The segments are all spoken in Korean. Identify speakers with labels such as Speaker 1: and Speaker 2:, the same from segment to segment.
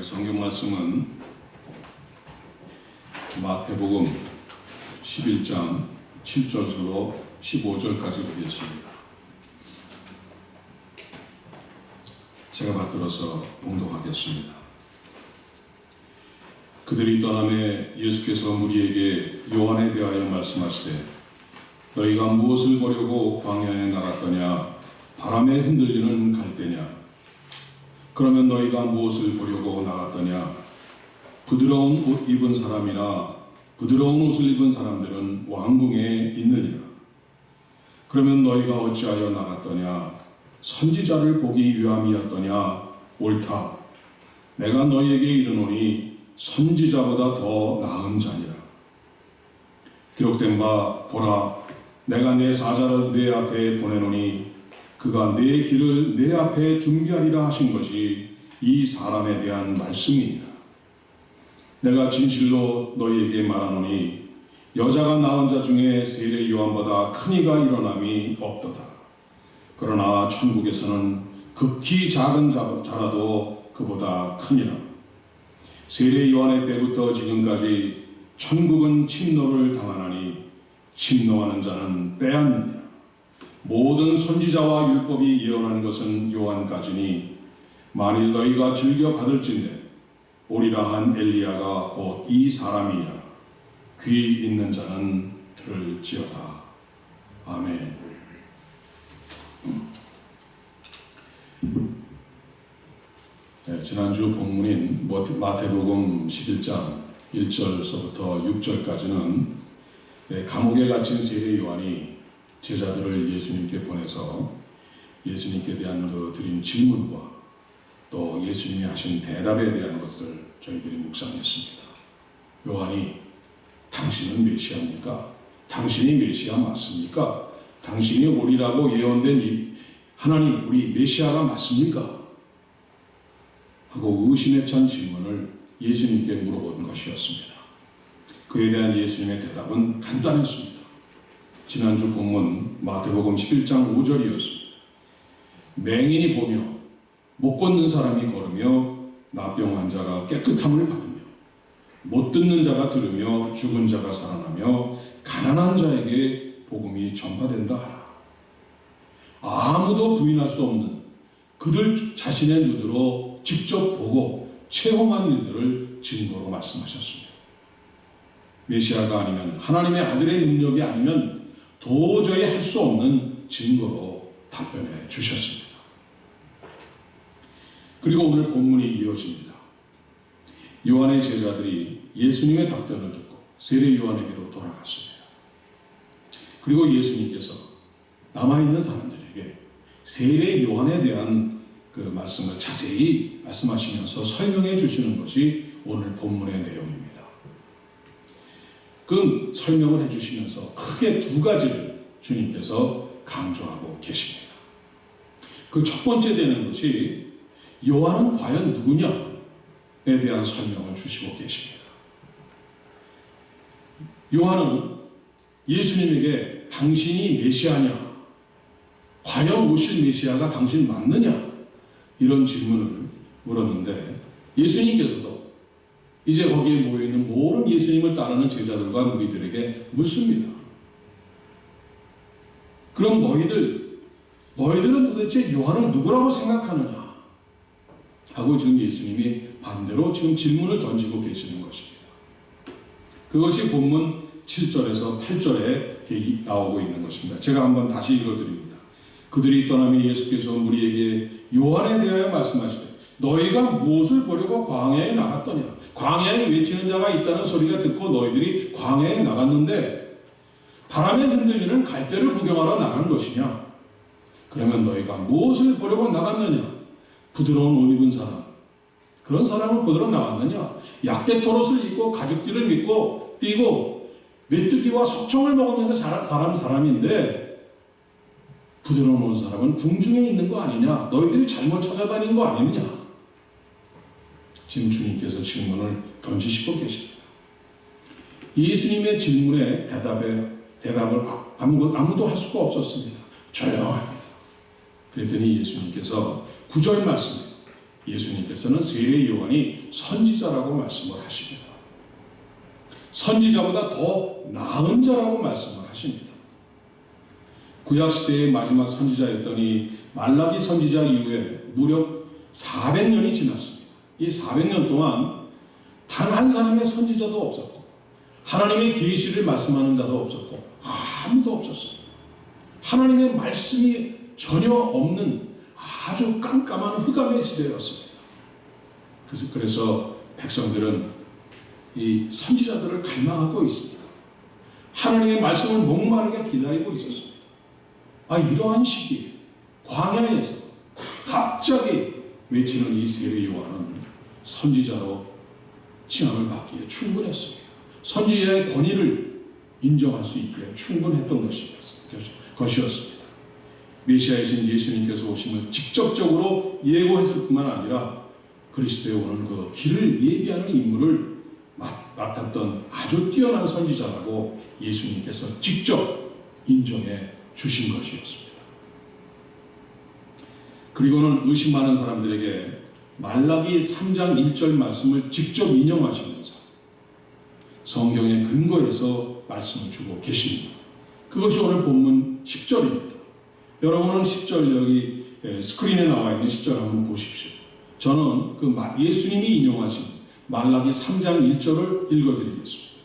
Speaker 1: 성경 말씀은 마태복음 11장 7절부터 15절까지 보겠습니다. 제가 받들어서 봉독하겠습니다. 그들이 떠남에 예수께서 무리에게 요한에 대하여 말씀하시되 너희가 무엇을 보려고 광야에 나갔더냐? 바람에 흔들리는 갈대냐? 그러면 너희가 무엇을 보려고 나갔더냐? 부드러운 옷 입은 사람이나 부드러운 옷을 입은 사람들은 왕궁에 있느니라. 그러면 너희가 어찌하여 나갔더냐? 선지자를 보기 위함이었더냐? 옳다. 내가 너희에게 이르노니 선지자보다 더 나은 자니라. 기록된 바 보라, 내가 내 사자를 내 앞에 보내노니 그가 내 길을 내 앞에 준비하리라 하신 것이 이 사람에 대한 말씀이니라. 내가 진실로 너희에게 말하노니 여자가 낳은 자 중에 세례 요한보다 큰 이가 일어남이 없도다. 그러나 천국에서는 극히 작은 자라도 그보다 크니라. 세례 요한의 때부터 지금까지 천국은 침노를 당하나니 침노하는 자는 빼앗느니라. 모든 선지자와 율법이 예언한 것은 요한까지니 만일 너희가 즐겨 받을진대 오리라 한 엘리야가 곧 이 사람이니라. 귀 있는 자는 들을지어다. 아멘. 네, 지난주 본문인 마태복음 11장 1절서부터 6절까지는 감옥에 갇힌 세례 요한이 제자들을 예수님께 보내서 예수님께 대한 드린 질문과 또 예수님이 하신 대답에 대한 것을 저희들이 묵상했습니다. 요한이 당신은 메시아입니까? 당신이 메시아 맞습니까? 당신이 오리라고 예언된 이 하나님 우리 메시아가 맞습니까? 하고 의심에 찬 질문을 예수님께 물어본 것이었습니다. 그에 대한 예수님의 대답은 간단했습니다. 지난주 본문 마태복음 11장 5절이었습니다. 맹인이 보며 못 걷는 사람이 걸으며 나병 환자가 깨끗함을 받으며 못 듣는 자가 들으며 죽은 자가 살아나며 가난한 자에게 복음이 전파된다 하라. 아무도 부인할 수 없는 그들 자신의 눈으로 직접 보고 체험한 일들을 증거로 말씀하셨습니다. 메시아가 아니면 하나님의 아들의 능력이 아니면 도저히 할 수 없는 증거로 답변해 주셨습니다. 그리고 오늘 본문이 이어집니다. 요한의 제자들이 예수님의 답변을 듣고 세례 요한에게로 돌아갔습니다. 그리고 예수님께서 남아있는 사람들에게 세례 요한에 대한 그 말씀을 자세히 말씀하시면서 설명해 주시는 것이 오늘 본문의 내용입니다. 그 설명을 해주시면서 크게 두 가지를 주님께서 강조하고 계십니다. 그 첫 번째 되는 것이 요한은 과연 누구냐에 대한 설명을 주시고 계십니다. 요한은 예수님에게 당신이 메시아냐? 과연 오실 메시아가 당신 맞느냐? 이런 질문을 물었는데 예수님께서도 이제 거기에 모여있는 모든 예수님을 따르는 제자들과 무리들에게 묻습니다. 그럼 너희들은 도대체 요한을 누구라고 생각하느냐? 하고 지금 예수님이 반대로 지금 질문을 던지고 계시는 것입니다. 그것이 본문 7절에서 8절에 나오고 있는 것입니다. 제가 한번 다시 읽어드립니다. 그들이 떠나며 예수께서 무리에게 요한에 대하여 말씀하시되 너희가 무엇을 보려고 광야에 나갔더냐? 광야에 외치는 자가 있다는 소리가 듣고 너희들이 광야에 나갔는데 바람에 흔들리는 갈대를 구경하러 나간 것이냐? 그러면 너희가 무엇을 보려고 나갔느냐? 부드러운 옷 입은 사람, 그런 사람을 보러 나갔느냐? 약대 토롯을 입고 가죽띠를 믿고 띠고 메뚜기와 석청을 먹으면서 자란 사람인데 부드러운 옷 사람은 궁중에 있는 거 아니냐? 너희들이 잘못 찾아다닌 거 아니느냐? 지금 주님께서 질문을 던지시고 계십니다. 예수님의 질문에 대답을 아무도 할 수가 없었습니다. 조용합니다. 그랬더니 예수님께서 9절 말씀에 예수님께서는 세례 요한이 선지자라고 말씀을 하십니다. 선지자보다 더 나은 자라고 말씀을 하십니다. 구약시대의 마지막 선지자였더니 말라기 선지자 이후에 무려 400년이 지났습니다. 이 400년 동안 단 한 사람의 선지자도 없었고 하나님의 계시를 말씀하는 자도 없었고 아무도 없었습니다. 하나님의 말씀이 전혀 없는 아주 깜깜한 흑암의 시대였습니다. 그래서 백성들은 이 선지자들을 갈망하고 있습니다. 하나님의 말씀을 목마르게 기다리고 있었습니다. 이러한 시기에 광야에서 갑자기 외치는 이 세례 요한은 선지자로 칭함을 받기에 충분했습니다. 선지자의 권위를 인정할 수 있기에 충분했던 것이었습니다. 메시아이신 예수님께서 오심을 직접적으로 예고했을 뿐만 아니라 그리스도에 오는 그 길을 예비하는 임무를 맡았던 아주 뛰어난 선지자라고 예수님께서 직접 인정해 주신 것이었습니다. 그리고는 의심 많은 사람들에게 말라기 3장 1절 말씀을 직접 인용하시면서 성경의 근거에서 말씀을 주고 계십니다. 그것이 오늘 본문 10절입니다. 여러분은 10절 여기 스크린에 나와 있는 10절 한번 보십시오. 저는 그 예수님이 인용하신 말라기 3장 1절을 읽어드리겠습니다.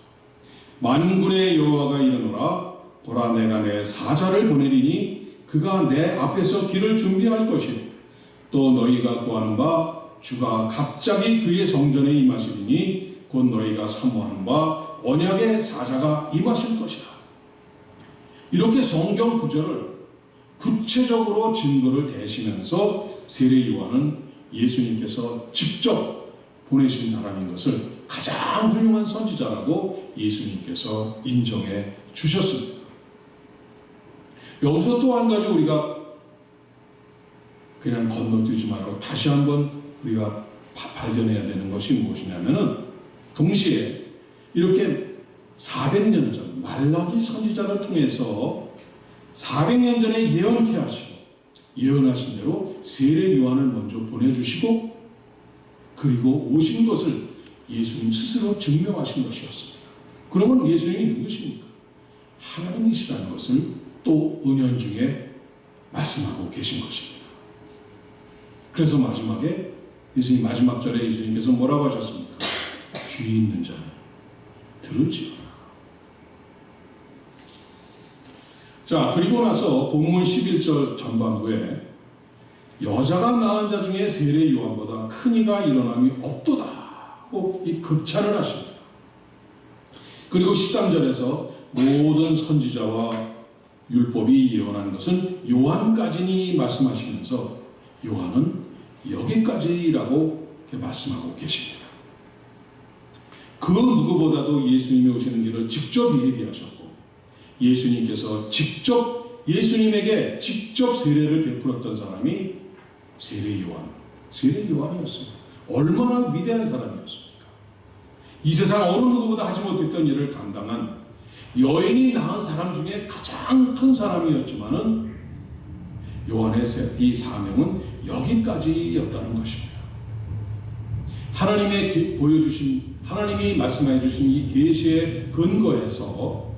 Speaker 1: 만군의 여호와가 이르노라 보라 내가 내 사자를 보내리니 그가 내 앞에서 길을 준비할 것이요 또 너희가 구하는 바 주가 갑자기 그의 성전에 임하시리니 곧 너희가 사모하는 바 언약의 사자가 임하실 것이다. 이렇게 성경 구절을 구체적으로 증거를 대시면서 세례 요한은 예수님께서 직접 보내신 사람인 것을 가장 훌륭한 선지자라고 예수님께서 인정해 주셨습니다. 여기서 또 한 가지 우리가 그냥 건너뛰지 말고 다시 한번 우리가 발견해야 되는 것이 무엇이냐면은 동시에 이렇게 400년 전 말라기 선지자를 통해서 400년 전에 예언케 하시고 예언하신 대로 세례 요한을 먼저 보내주시고 그리고 오신 것을 예수님 스스로 증명하신 것이었습니다. 그러면 예수님이 누구십니까? 하나님이시라는 것을 또 은연중에 말씀하고 계신 것입니다. 그래서 마지막에 예수님 마지막 절에 예수님께서 뭐라고 하셨습니까? 귀 있는 자는 들을지어다. 자, 그리고 나서 본문 11절 전반부에 여자가 낳은 자 중에 세례 요한보다 큰 이가 일어남이 없도다 꼭 이 극찬을 하십니다. 그리고 13절에서 모든 선지자와 율법이 예언하는 것은 요한까지니 말씀하시면서 요한은 여기까지라고 말씀하고 계십니다. 그 누구보다도 예수님이 오시는 길을 직접 예비하셨고 예수님께서 직접 예수님에게 직접 세례를 베풀었던 사람이 세례 요한이었습니다. 얼마나 위대한 사람이었습니까? 이 세상 어느 누구보다 하지 못했던 일을 감당한 여인이 낳은 사람 중에 가장 큰 사람이었지만은 요한의 이 사명은 여기까지였다는 것입니다. 하나님이 말씀해 주신 이 계시의 근거에서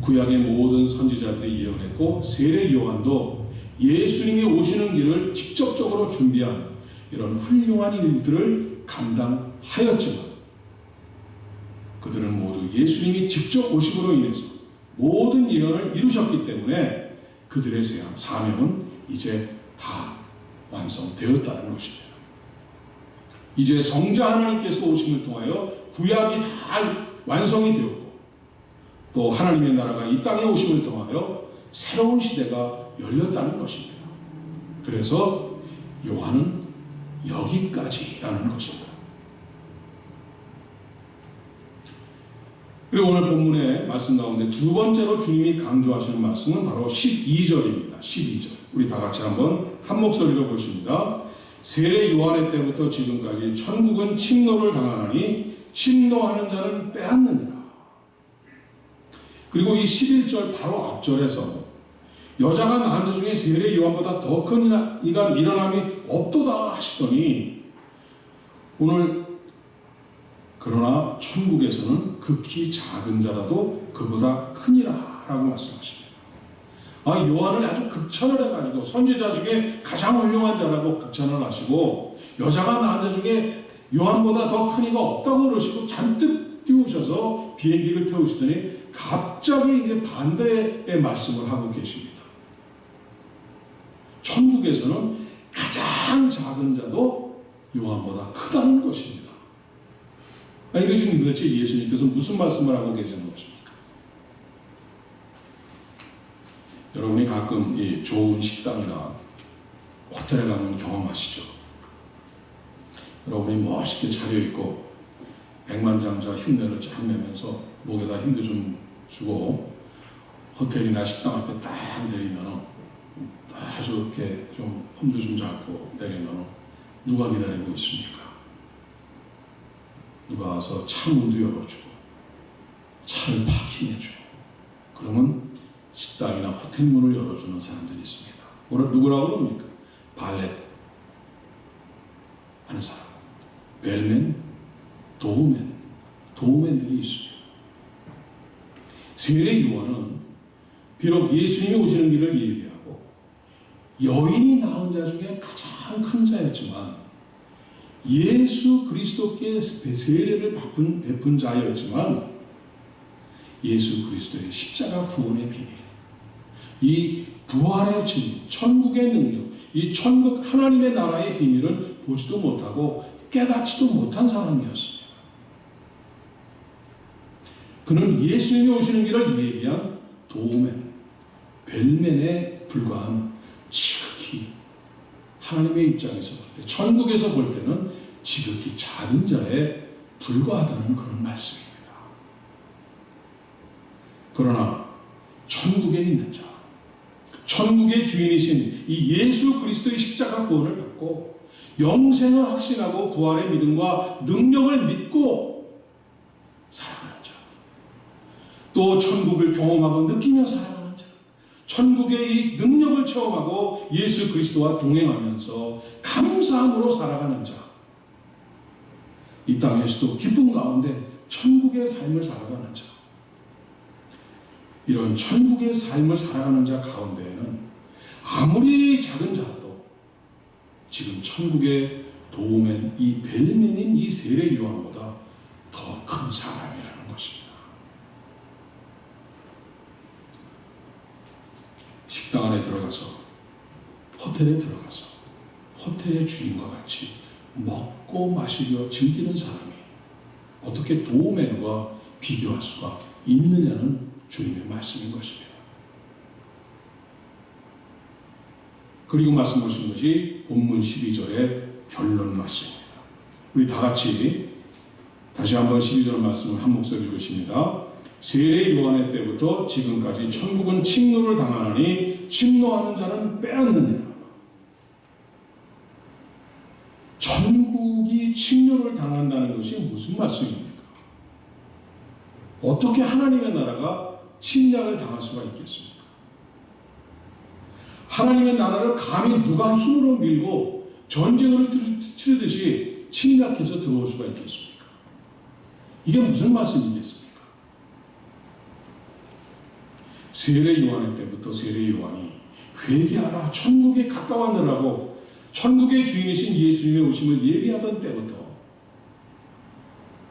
Speaker 1: 구약의 모든 선지자들이 예언했고 세례 요한도 예수님이 오시는 길을 직접적으로 준비한 이런 훌륭한 일들을 감당하였지만 그들은 모두 예수님이 직접 오심으로 인해서 모든 예언을 이루셨기 때문에 그들의 사명은 이제 다 완성되었다는 것입니다. 이제 성자 하나님께서 오심을 통하여 구약이 다 완성이 되었고 또 하나님의 나라가 이 땅에 오심을 통하여 새로운 시대가 열렸다는 것입니다. 그래서 요한은 여기까지라는 것입니다. 그리고 오늘 본문의 말씀 가운데 두 번째로 주님이 강조하시는 말씀은 바로 12절입니다. 12절. 우리 다 같이 한번 한 목소리로 보십니다. 세례 요한의 때부터 지금까지 천국은 침노를 당하나니 침노하는 자는 빼앗느니라. 그리고 이 11절 바로 앞절에서 여자가 낳은 자 중에 세례 요한보다 더 큰 이가 일어남이 없도다 하시더니 오늘 그러나 천국에서는 극히 작은 자라도 그보다 크니라 라고 말씀하십니다. 요한을 아주 극찬을 해가지고 선지자 중에 가장 훌륭한 자라고 극찬을 하시고, 여자가 낳은 자 중에 요한보다 더 큰 이가 없다고 그러시고 잔뜩 띄우셔서 비행기를 태우시더니 갑자기 이제 반대의 말씀을 하고 계십니다. 천국에서는 가장 작은 자도 요한보다 크다는 것입니다. 이거 지금 도대체 예수님께서 무슨 말씀을 하고 계시는 것입니까? 여러분이 가끔 이 좋은 식당이나 호텔에 가면 경험하시죠? 여러분이 멋있게 차려입고 백만장자 흉내를 쫙 내면서 목에다 힘도 좀 주고 호텔이나 식당 앞에 딱 내리면 아주 이렇게 좀 폼도 좀 잡고 내리면 누가 기다리고 있습니까? 누가 와서 차 문도 열어주고 차를 파킹해주고, 그러면 식당이나 호텔 문을 열어주는 사람들이 있습니다. 누구라고 그럽니까? 발렛 하는 사람, 벨맨, 도우맨들이 있습니다. 세례 요한은 비록 예수님이 오시는 길을 예비하고 여인이 낳은 자 중에 가장 큰 자였지만, 예수 그리스도께 세례를 베푼 자였지만, 예수 그리스도의 십자가 구원의 비밀, 이 부활의 진리, 천국의 능력, 이 천국 하나님의 나라의 비밀을 보지도 못하고 깨닫지도 못한 사람이었습니다. 그는 예수님이 오시는 길을 예비한 도우맨, 벨맨에 불과한 지극히 하나님의 입장에서 볼 때, 천국에서 볼 때는 지극히 작은 자에 불과하다는 그런 말씀입니다. 그러나 천국에 있는 자, 천국의 주인이신 이 예수 그리스도의 십자가 구원을 받고 영생을 확신하고 부활의 믿음과 능력을 믿고 살아가는 자, 또 천국을 경험하고 느끼며 살아가는 자, 천국의 이 능력을 체험하고 예수 그리스도와 동행하면서 감사함으로 살아가는 자, 이 땅에서도 기쁨 가운데 천국의 삶을 살아가는 자, 이런 천국의 삶을 살아가는 자 가운데에는 아무리 작은 자라도 지금 천국의 도우맨, 이 벨맨인 이 세례 요한보다 더 큰 사람이라는 것입니다. 식당 안에 들어가서, 호텔에 들어가서 호텔의 주인과 같이 먹고 마시며 즐기는 사람이 어떻게 도우맨과 비교할 수가 있느냐는 주님의 말씀인 것입니다. 그리고 말씀하신 것이 본문 12절의 결론 말씀입니다. 우리 다 같이 다시 한번 12절 말씀을 한 목소리 읽으십니다. 세례 요한의 때부터 지금까지 천국은 침노를 당하나니 침노하는 자는 빼앗느니라. 천국이 침노를 당한다는 것이 무슨 말씀입니까? 어떻게 하나님의 나라가 침략을 당할 수가 있겠습니까? 하나님의 나라를 감히 누가 힘으로 밀고 전쟁을 치르듯이 침략해서 들어올 수가 있겠습니까? 이게 무슨 말씀이겠습니까? 세례 요한의 때부터 세례 요한이 회개하라, 천국에 가까웠느라고 천국의 주인이신 예수님의 오심을 예비하던 때부터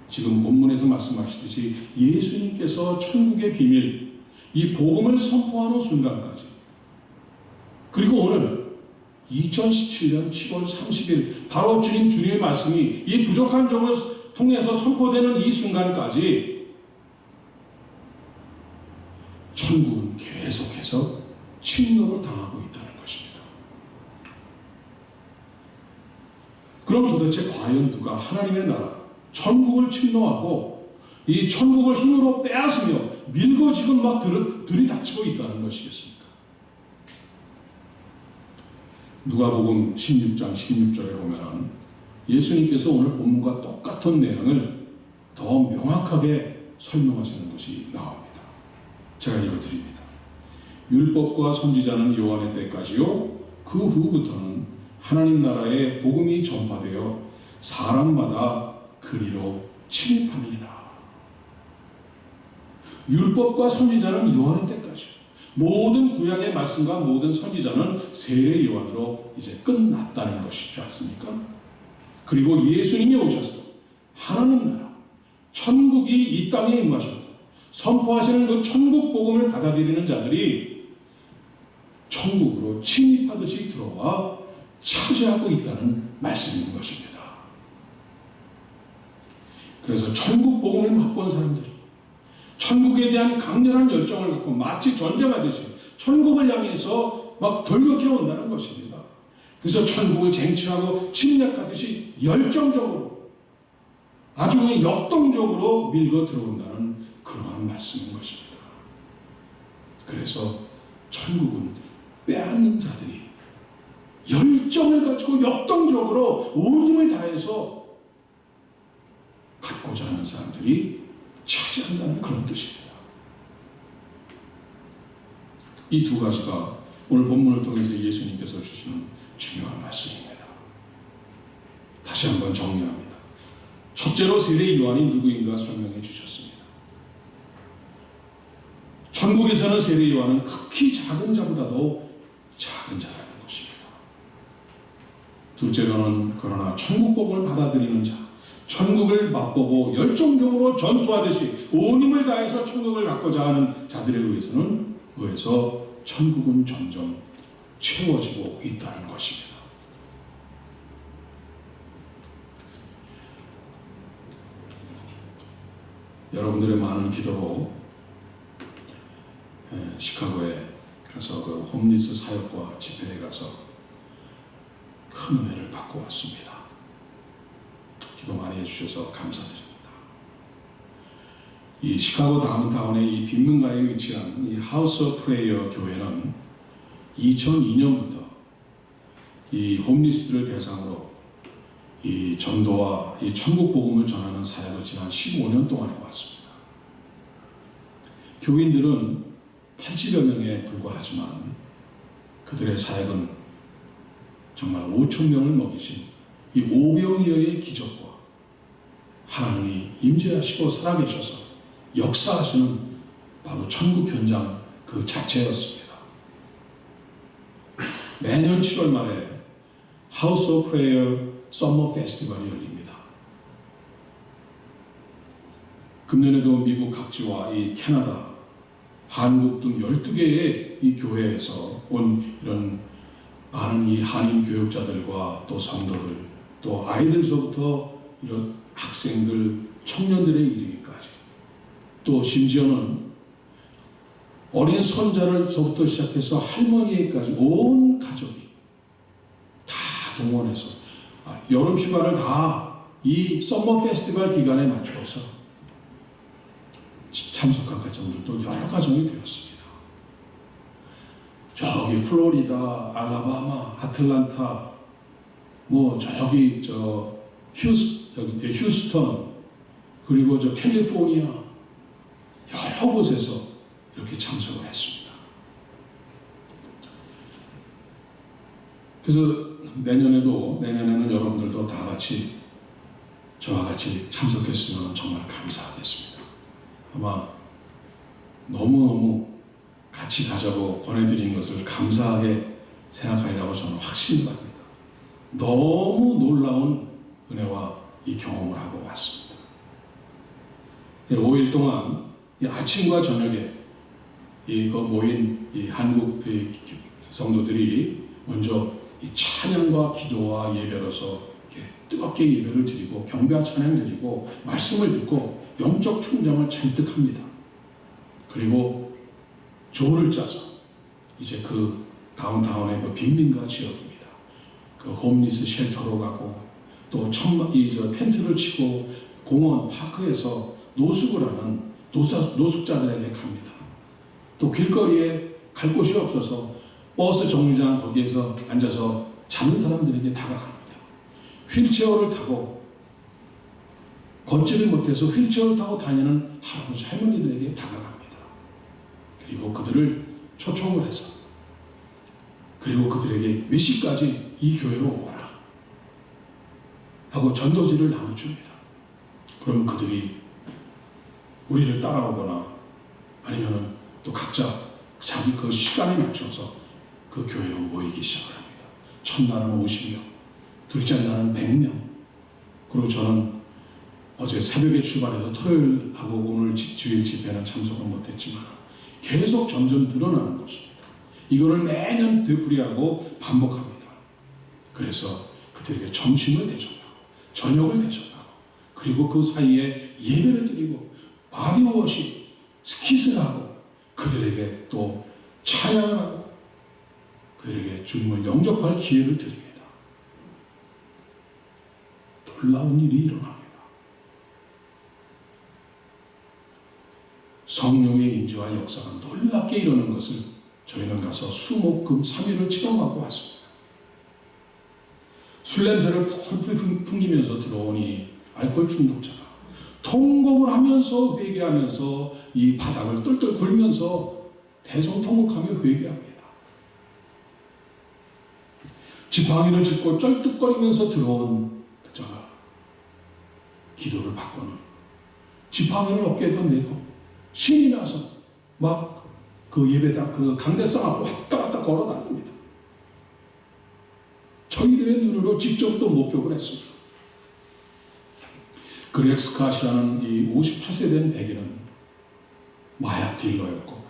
Speaker 1: 지금 본문에서 말씀하시듯이 예수님께서 천국의 비밀, 이 복음을 선포하는 순간까지, 그리고 오늘 2017년 7월 30일 바로 주님의 말씀이 이 부족한 종을 통해서 선포되는 이 순간까지 천국은 계속해서 침노를 당하고 있다는 것입니다. 그럼 도대체 과연 누가 하나님의 나라, 천국을 침노하고 이 천국을 힘으로 빼앗으며 밀고 지금 막 들이닥치고 있다는 것이겠습니까? 누가복음 16장 16절에 보면 예수님께서 오늘 본문과 똑같은 내용을 더 명확하게 설명하시는 것이 나옵니다. 제가 읽어드립니다. 율법과 선지자는 요한의 때까지요, 그 후부터는 하나님 나라의 복음이 전파되어 사람마다 그리로 침입하느니라. 율법과 선지자는 요한의 때까지, 모든 구약의 말씀과 모든 선지자는 세례 요한으로 이제 끝났다는 것이지 않습니까? 그리고 예수님이 오셔서 하나님 나라, 천국이 이 땅에 임하셨고 선포하시는 그 천국 복음을 받아들이는 자들이 천국으로 침입하듯이 들어와 차지하고 있다는 말씀인 것입니다. 그래서 천국 복음을 맛본 사람들이 천국에 대한 강렬한 열정을 갖고 마치 전쟁하듯이 천국을 향해서 막 돌격해 온다는 것입니다. 그래서 천국을 쟁취하고 침략하듯이 열정적으로, 아주 역동적으로 밀고 들어온다는 그러한 말씀인 것입니다. 그래서 천국은 빼앗는 자들이 열정을 가지고 역동적으로 온 힘을 다해서 갖고자 하는 사람들이 차지한다는 그런 뜻입니다. 이 두 가지가 오늘 본문을 통해서 예수님께서 주시는 중요한 말씀입니다. 다시 한번 정리합니다. 첫째로 세례 요한이 누구인가 설명해 주셨습니다. 천국에 사는 세례 요한은 극히 작은 자보다도 작은 자라는 것입니다. 둘째로는 그러나 천국 복음을 받아들이는 자, 천국을 맛보고 열정적으로 전투하듯이 온 힘을 다해서 천국을 갖고자 하는 자들에 의해서 천국은 점점 채워지고 있다는 것입니다. 여러분들의 많은 기도로 시카고에 가서 그 홈리스 사역과 집회에 가서 큰 은혜를 받고 왔습니다. 기도 많이 해주셔서 감사드립니다. 이 시카고 다운타운의 이 빈민가에 위치한 이 하우스 오브 프레이어 교회는 2002년부터 이 홈리스들을 대상으로 이 전도와 이 천국 복음을 전하는 사역을 지난 15년 동안 해왔습니다. 교인들은 80여 명에 불과하지만 그들의 사역은 정말 5천 명을 먹이신 이 오병이어의 기적과 하나님이 임재하시고 살아계셔서 역사하시는 바로 천국 현장 그 자체였습니다. 매년 7월 말에 하우스 오브 프레이어 서머 페스티벌이 열립니다. 금년에도 미국 각지와 이 캐나다, 한국 등 12개의 이 교회에서 온 이런 많은 이 한인 교육자들과 또 성도들, 또 아이들서부터 이런 학생들, 청년들에 이르기까지, 또 심지어는 어린 손자를서부터 시작해서 할머니에까지 온 가족이 다 동원해서 여름 휴가를 다 이 서머 페스티벌 기간에 맞추어서 참석한 가정들도 여러 가정이 되었습니다. 저기 플로리다, 알라바마, 아틀란타, 뭐 저기 휴스턴, 그리고 캘리포니아 여러 곳에서 이렇게 참석을 했습니다. 그래서 내년에는 여러분들도 다 같이 저와 같이 참석했으면 정말 감사하겠습니다. 아마 너무너무 같이 가자고 권해드린 것을 감사하게 생각하리라고 저는 확신합니다. 너무 놀라운 은혜와 이 경험을 하고 왔습니다. 5일 동안 이 아침과 저녁에 모인 이 한국 성도들이 먼저 이 찬양과 기도와 예배로서 뜨겁게 예배를 드리고 경배와 찬양 드리고 말씀을 듣고 영적 충정을 잔뜩 합니다. 그리고 조를 짜서 이제 그 다운타운의 그 빈민가 지역입니다. 그 홈리스 쉘터로 가고 또 텐트를 치고 공원 파크에서 노숙을 하는 노숙자들에게 갑니다. 또 길거리에 갈 곳이 없어서 버스 정류장 거기에서 앉아서 자는 사람들에게 다가갑니다. 휠체어를 타고 걷지를 못해서 휠체어를 타고 다니는 할아버지 할머니들에게 다가갑니다. 그리고 그들을 초청을 해서 그리고 그들에게 몇 시까지 이 교회로 오라. 하고 전도지를 나눠줍니다. 그러면 그들이 우리를 따라오거나 아니면은 또 각자 자기 그 시간에 맞춰서 그 교회로 모이기 시작을 합니다. 첫날은 50명, 둘째 날은 100명. 그리고 저는 어제 새벽에 출발해서 토요일하고 오늘 주일 집회는 참석은 못했지만 계속 점점 늘어나는 것입니다. 이거를 매년 되풀이하고 반복합니다. 그래서 그들에게 점심을 대접하고 저녁을 대접하고 그리고 그 사이에 예배를 드리고 바디워시, 스킷을 하고 그들에게 또 찬양을 하고 그들에게 주님을 영접할 기회를 드립니다. 놀라운 일이 일어납니다. 성령의 임재와 역사가 놀랍게 이루는 것을 저희는 가서 수목금 3일을 체험하고 왔습니다. 술 냄새를 풀풀 풍기면서 들어오니 알코올 중독자가 통곡을 하면서 회개하면서 이 바닥을 똘똘 굴면서 대성통곡하며 회개합니다. 지팡이를 짚고 쩔뚝거리면서 들어온 그자가 기도를 받고는 지팡이를 어깨에다 메고 신이 나서 막 그 예배당 그 강대상 앞으로 왔다 갔다 걸어 다닙니다. 저희들의 눈으로 직접 또 목격을 했습니다. 그렉 스캇이라는 이 58세 된 백인은 마약 딜러였고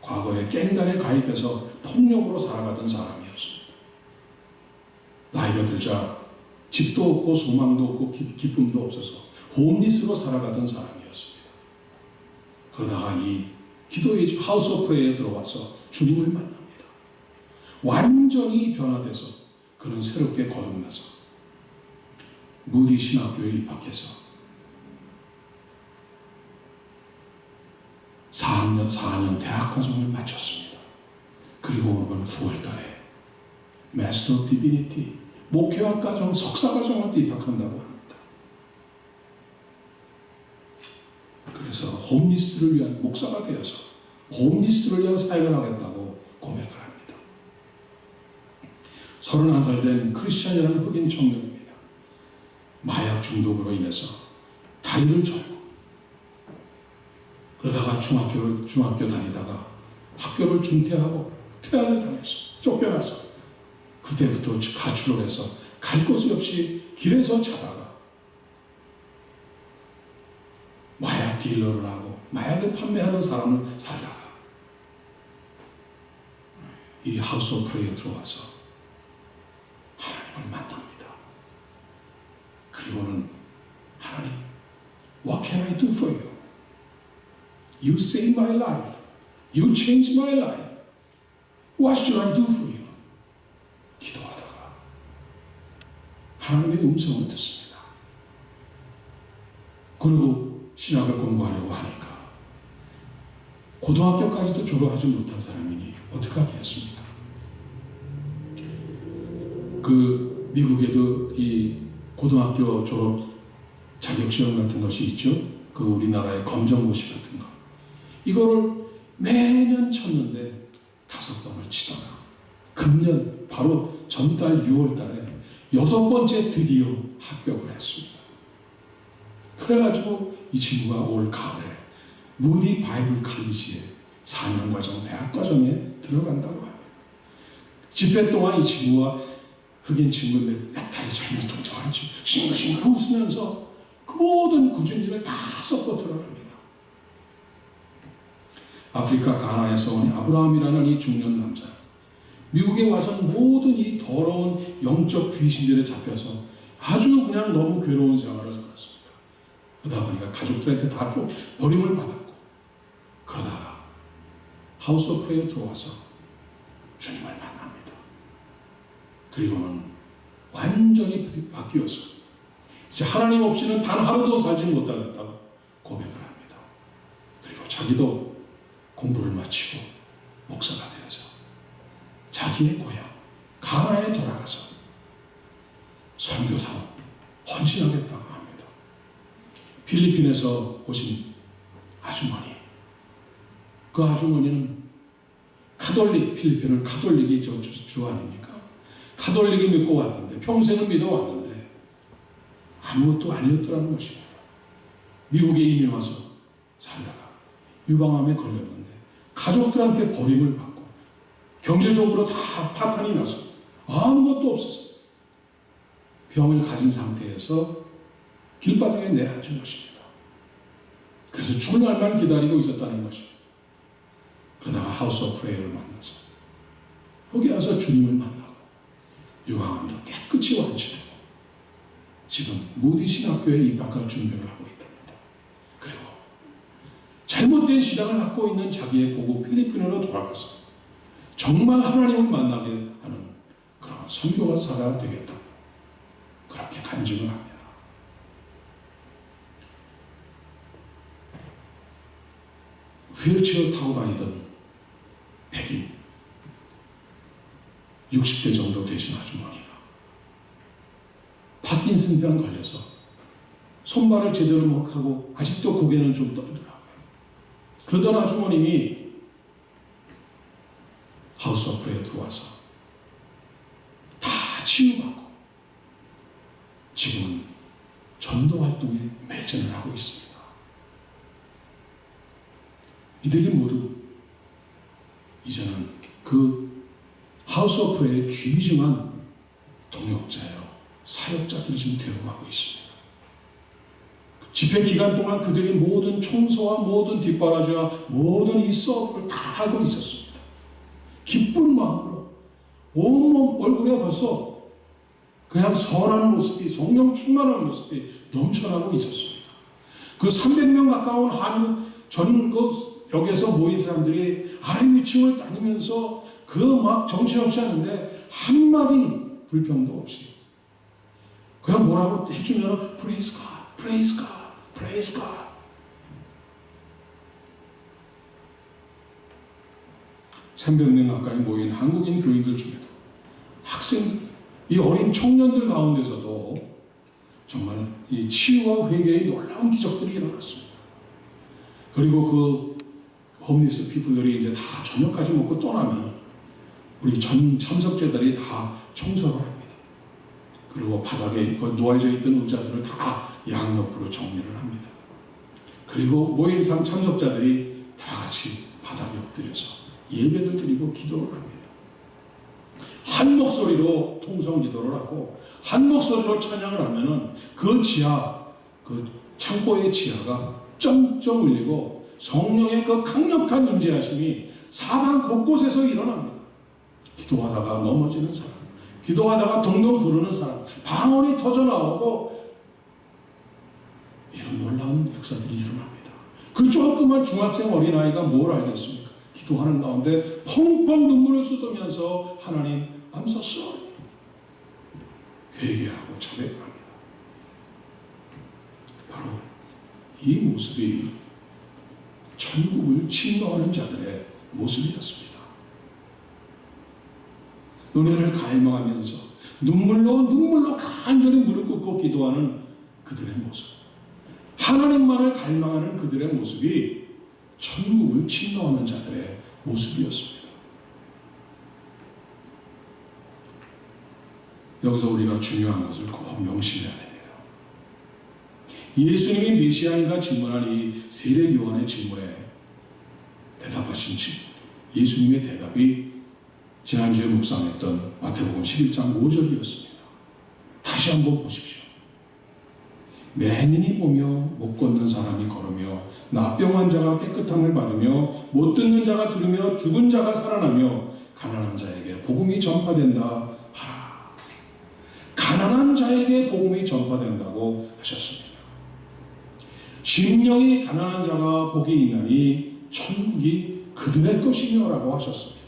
Speaker 1: 과거에 갱단에 가입해서 폭력으로 살아가던 사람이었습니다. 나이가 들자 집도 없고 소망도 없고 기쁨도 없어서 홈리스로 살아가던 사람이었습니다. 그러다가 이 기도의 집 하우스 오브 프레이에 들어와서 주님을 만납니다. 완전히 변화돼서 그는 새롭게 거듭나서 무디 신학교에 입학해서 4학년 대학과정을 마쳤습니다. 그리고 오늘 9월달에 마스터 오브 디비니티 목회학과정 석사과정을 또 입학한다고 합니다. 그래서 홈리스를 위한 목사가 되어서 홈리스를 위한 사역을 하겠다고 고백을 합니다. 31살 된 크리스찬이라는 흑인 청년입니다. 마약 중독으로 인해서 다리를 절고 그러다가 중학교 다니다가 학교를 중퇴하고 퇴학을 당해서 쫓겨나서 그때부터 가출을 해서 갈 곳이 없이 길에서 자다가 마약 딜러를 하고 마약을 판매하는 사람을 살다가 이 하우스 오브 프레이에 들어와서 하나님을 만납니다. 그리고는 하나님, What can I do for you? You saved my life. You changed my life. What should I do for you? 기도하다가 하나님의 음성을 듣습니다. 그리고 신학을 공부하려고 하니까 고등학교까지도 졸업하지 못한 사람이니 어떻게 하겠습니까? 그 미국에도 이 고등학교 졸업 자격시험 같은 것이 있죠. 그 우리나라의 검정고시 같은 거. 이거를 매년 쳤는데 5번을 치다가 금년 바로 전달 6월 달에 6번째 드디어 합격을 했습니다. 그래가지고 이 친구가 올 가을에 무디 바이블 칼리지에 4년 과정, 대학 과정에 들어간다고 합니다. 집회 동안 이 친구와 흑인 친구인데 다리 절면 통통한 친구 싱글싱글 웃으면서 그 모든 굳은 일을 다 섞고 들어갑니다. 아프리카 가나에서 온 아브라함이라는 이 중년 남자 미국에 와서 모든 이 더러운 영적 귀신들에 잡혀서 아주 그냥 너무 괴로운 생활을 살았습니다. 그러다 보니까 가족들한테 다 버림을 받았고 그러다가 하우스 오브 프레이에 들어와서 주님을 만납니다. 그리고는 완전히 바뀌어서 이제 하나님 없이는 단 하루도 살지 못하겠다고 고백을 합니다. 그리고 자기도 공부를 마치고 목사가 되어서 자기의 고향 가나에 돌아가서 선교사로 헌신하겠다고 합니다. 필리핀에서 오신 아주머니, 그 아주머니는 카톨릭, 필리핀은 카톨릭이 주 아닙니까? 카톨릭이 믿고 왔는데 평생을 믿어왔는데 아무것도 아니었더라는 것입니다. 미국에 이민 와서 살다가 유방암에 걸렸는데 가족들한테 버림을 받고 경제적으로 다 파탄이 나서 아무것도 없었어요. 병을 가진 상태에서 길바닥에 내앉은 것입니다. 그래서 죽을 날만 기다리고 있었다는 것입니다. 그러다가 하우스 오브 프레이어를 만나서 거기 와서 주님을 만나고 유방암도 깨끗이 완치되고 지금 무디 신학교에 입학할 준비를 하고 있답니다. 그리고 잘못된 신앙을 갖고 있는 자기의 고국 필리핀으로 돌아가서 정말 하나님을 만나게 하는 그런 선교사가 되겠다. 그렇게 간증을 합니다. 휠체어 타고 다니던 백인 60대 정도 되신 아주머니가 파킨슨병 걸려서 손발을 제대로 못하고 아직도 고개는 좀 떨더라고요. 그러던 아주머님이 하우스 오브 프레이어 들어와서 다 치유받고 지금은 전도 활동에 매진을 하고 있습니다. 이들이 모두 이제는 그 하우스 오브 프레이어의 귀중한 동역자예요. 사역자들이 지금 되어가고 있습니다. 집회 기간 동안 그들이 모든 청소와 모든 뒷바라지와 모든 이 수업을 다 하고 있었습니다. 기쁜 마음으로 온몸 얼굴에 벌써 그냥 선한 모습이, 성령 충만한 모습이 넘쳐나고 있었습니다. 그 300명 가까운 한국 전 여기에서 모인 사람들이 아래 위층을 다니면서 그 막 정신없이 하는데 한마디 불평도 없이 그냥 뭐라고 해주면 Praise God, Praise God, Praise God. 300명 가까이 모인 한국인 교인들 중에도 학생들, 이 어린 청년들 가운데서도 정말 이 치유와 회개의 놀라운 기적들이 일어났습니다. 그리고 그 홈리스 피플들이 이제 다 저녁까지 먹고 떠나면 우리 전 참석자들이 다 청소를 합니다. 그리고 바닥에 놓아져 있던 의자들을 다 양옆으로 정리를 합니다. 그리고 모인 참석자들이 다 같이 바닥에 엎드려서 예배를 드리고 기도를 합니다. 한 목소리로 통성 기도를 하고 한 목소리로 찬양을 하면은 그 지하, 그 창고의 지하가 쩡쩡 울리고 성령의 그 강력한 임재하심이 사방 곳곳에서 일어납니다. 기도하다가 넘어지는 사람, 기도하다가 동동 부르는 사람, 방언이 터져 나오고 이런 놀라운 역사들이 일어납니다. 그 조그만 중학생 어린아이가 뭘 알겠습니까? 기도하는 가운데 펑펑 눈물을 쏟으면서 하나님 I'm so sorry 회개하고 자백합니다. 바로 이 모습이 천국을 침노하는 자들의 모습이었습니다. 은혜를 갈망하면서 눈물로 간절히 무릎 꿇고 기도하는 그들의 모습, 하나님만을 갈망하는 그들의 모습이 천국을 침노하는 자들의 모습이었습니다. 여기서 우리가 중요한 것을 꼭 명심해야 됩니다. 예수님이 메시아인가 질문한 이 세례 요한의 질문에 대답하신 예수님의 대답이 지난주에 묵상했던 마태복음 11장 5절이었습니다. 다시 한번 보십시오. 맹인이 보며 못 걷는 사람이 걸으며 나병 환자가 깨끗함을 받으며 못 듣는 자가 들으며 죽은 자가 살아나며 가난한 자에게 복음이 전파된다 하라. 가난한 자에게 복음이 전파된다고 하셨습니다. 심령이 가난한 자가 복이 있나니 천국이 그들의 것이며 라고 하셨습니다.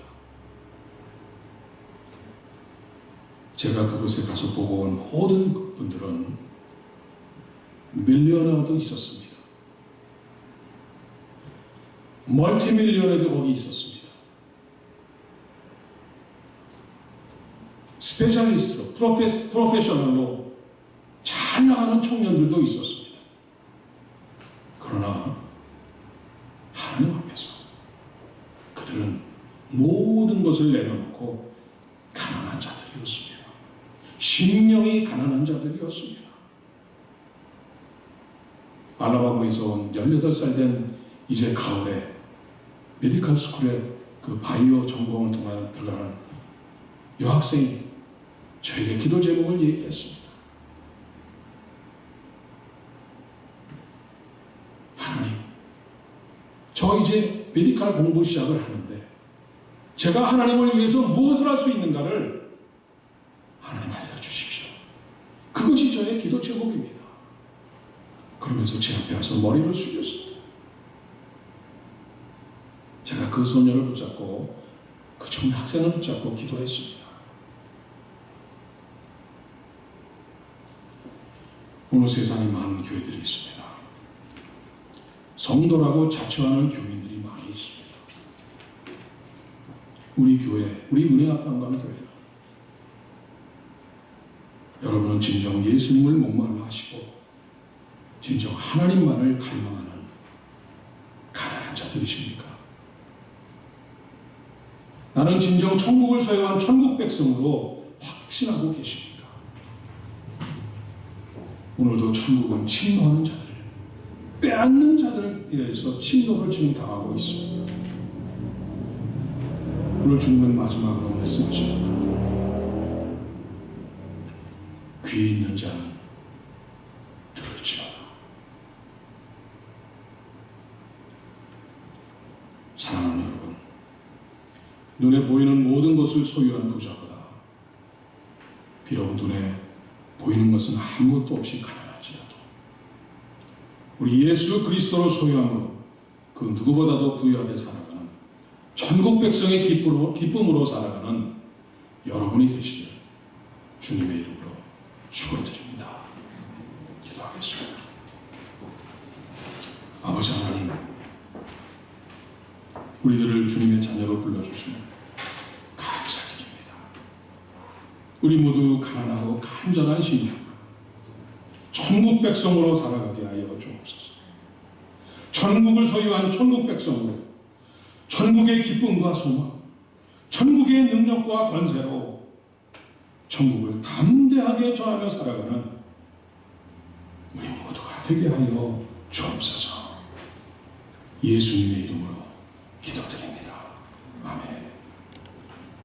Speaker 1: 제가 그곳에 가서 보고 온 모든 분들은 밀리언어도 있었습니다. 멀티밀리언에도 거기 있었습니다. 스페셜리스트로, 프로페셔널로 잘 나가는 청년들도 있었습니다. 그러나 하나님 앞에서 그들은 모든 것을 내려놓고 가난한 자들이었습니다. 심령이 가난한 자들이었습니다. 알라바마에서 온 18살 된 이제 가을에 메디컬 스쿨에 그 바이오 전공을 통해 들어가는 여학생이 저에게 기도 제목을 얘기했습니다. 하나님, 저 이제 메디컬 공부 시작을 하는데 제가 하나님을 위해서 무엇을 할 수 있는가를 하나님 알려주십시오. 그것이 저의 기도 제목입니다. 그러면서 제 앞에 와서 머리를 숙였습니다. 제가 그 소녀를 붙잡고 그 좋은 학생을 붙잡고 기도했습니다. 오늘 세상에 많은 교회들이 있습니다. 성도라고 자처하는 교인들이 많이 있습니다. 우리 교회, 우리 은혜합방광교회, 여러분은 진정 예수님을 목말라 하시고 진정 하나님만을 갈망하는 가난한 자들이십니까? 나는 진정 천국을 소유한 천국 백성으로 확신하고 계십니까? 오늘도 천국은 침노하는 자들, 빼앗는 자들에 대해서 침노를 지금 당하고 있습니다. 오늘 주님은 마지막으로 말씀하십니다. 귀 있는 자는 들을지어다. 사랑하는 여러분, 눈에 보이는 모든 것을 소유한 부자보다 비록 눈에 보이는 것은 아무것도 없이 가난할지라도 우리 예수 그리스도로 소유함으로 그 누구보다도 부유하게 살아가는 천국 백성의 기쁨으로 살아가는 여러분이 되시길 주님의 이름으로 축원드립니다. 기도하겠습니다. 아버지 하나님, 우리들을 주님의 자녀로 불러주시면 감사드립니다. 우리 모두 가난하고 간절한 신앙, 천국 백성으로 살아가게 하여 주옵소서. 천국을 소유한 천국 백성으로 천국의 기쁨과 소망, 천국의 능력과 권세로 천국을 담대하게 전하며 살아가는 우리 모두가 되게 하여 주옵소서. 예수님의 이름으로 기도드립니다.